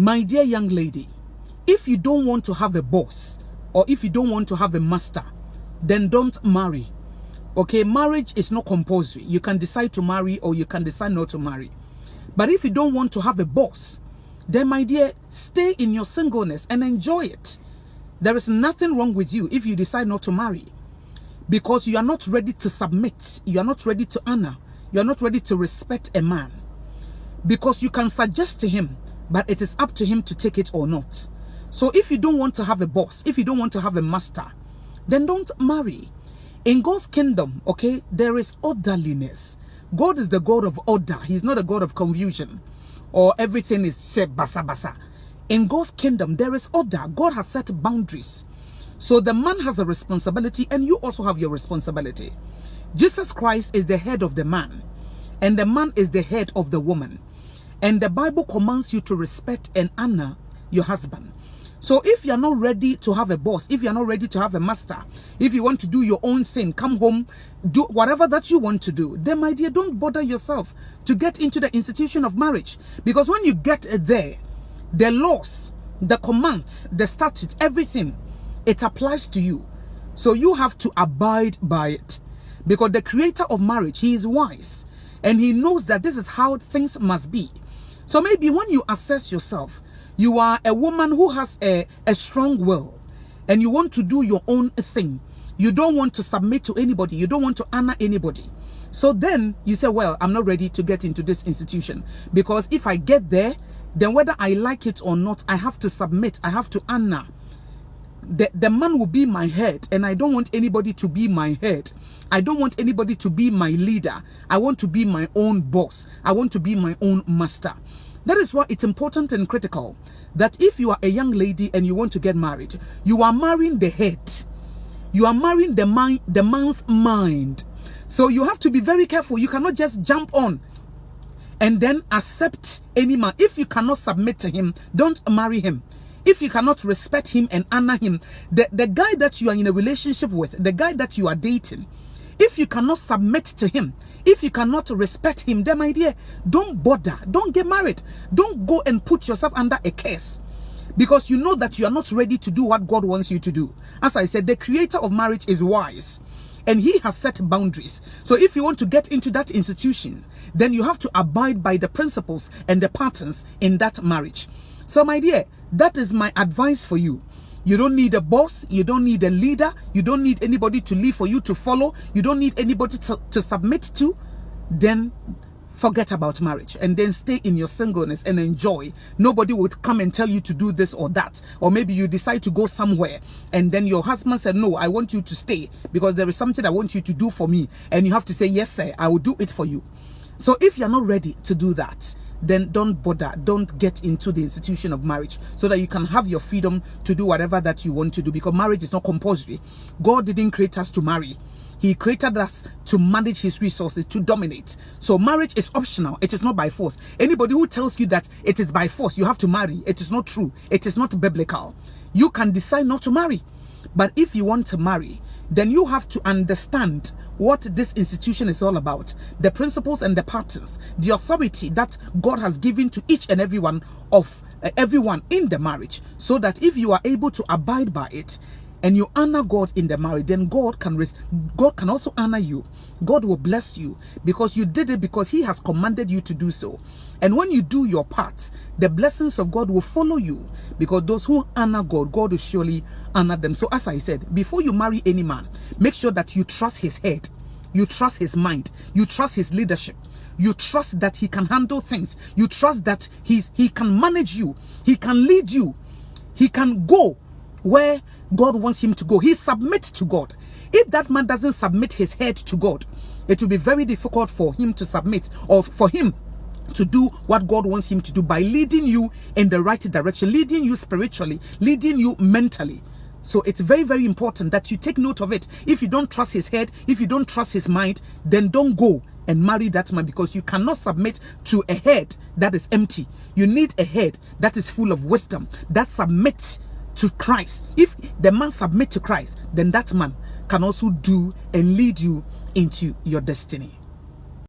My dear young lady, if you don't want to have a boss or if you don't want to have a master, then don't marry. Okay, marriage is not compulsory. You can decide to marry or you can decide not to marry. But if you don't want to have a boss, then my dear, stay in your singleness and enjoy it. There is nothing wrong with you if you decide not to marry, because you are not ready to submit. You are not ready to honor. You are not ready to respect a man, because you can suggest to him, but it is up to him to take it or not. So if you don't want to have a boss, if you don't want to have a master, then don't marry. In God's kingdom, okay, there is orderliness. God is the God of order. He's not a God of confusion or everything is basa basa. In God's kingdom, there is order. God has set boundaries. So the man has a responsibility and you also have your responsibility. Jesus Christ is the head of the man and the man is the head of the woman. And the Bible commands you to respect and honor your husband. So if you're not ready to have a boss, if you're not ready to have a master, if you want to do your own thing, come home, do whatever that you want to do, then my dear, don't bother yourself to get into the institution of marriage. Because when you get there, the laws, the commands, the statutes, everything, it applies to you. So you have to abide by it. Because the creator of marriage, he is wise. And he knows that this is how things must be. So maybe when you assess yourself, you are a woman who has a strong will and you want to do your own thing. You don't want to submit to anybody. You don't want to honor anybody. So then you say, well, I'm not ready to get into this institution, because if I get there, then whether I like it or not, I have to submit. I have to honor. The man will be my head, and I don't want anybody to be my head. I don't want anybody to be my leader. I want to be my own boss. I want to be my own master. That is why it's important and critical that if you are a young lady and you want to get married, you are marrying the head. You are marrying the man's mind. So you have to be very careful. You cannot just jump on and then accept any man. If you cannot submit to him, don't marry him. If you cannot respect him and honor him, the guy that you are in a relationship with, the guy that you are dating, if you cannot submit to him, if you cannot respect him, then my dear, don't bother. Don't get married. Don't go and put yourself under a curse, because you know that you are not ready to do what God wants you to do. As I said, the creator of marriage is wise and he has set boundaries. So if you want to get into that institution, then you have to abide by the principles and the patterns in that marriage. So my dear, that is my advice for you. You don't need a boss. You don't need a leader. You don't need anybody to lead for you to follow. You don't need anybody to submit to. Then forget about marriage and then stay in your singleness and enjoy. Nobody would come and tell you to do this or that. Or maybe you decide to go somewhere and then your husband said, no, I want you to stay because there is something I want you to do for me. And you have to say, yes, sir, I will do it for you. So if you're not ready to do that, then don't bother. Don't get into the institution of marriage, so that you can have your freedom to do whatever that you want to do, because marriage is not compulsory. God didn't create us to marry. He created us to manage his resources, to dominate. So marriage is optional. It is not by force. Anybody who tells you that it is by force, you have to marry, it is not true. It is not biblical. You can decide not to marry. But if you want to marry, then you have to understand what this institution is all about, the principles and the patterns, the authority that God has given to each and everyone in the marriage, so that if you are able to abide by it and you honor God in the marriage, then God can also honor you. God will bless you because you did it, because he has commanded you to do so. And when you do your part, the blessings of God will follow you, because those who honor God, God will surely honor them. So as I said, before you marry any man, make sure that you trust his head, you trust his mind, you trust his leadership, you trust that he can handle things, you trust that he can manage you, he can lead you, he can go where God wants him to go. He submits to God. If that man doesn't submit his head to God, it will be very difficult for him to submit, or for him to do what God wants him to do, by leading you in the right direction, leading you spiritually, leading you mentally. So it's very, very important that you take note of it. If you don't trust his head, if you don't trust his mind, then don't go and marry that man, because you cannot submit to a head that is empty. You need a head that is full of wisdom, that submits to Christ. If the man submits to Christ, then that man can also do and lead you into your destiny.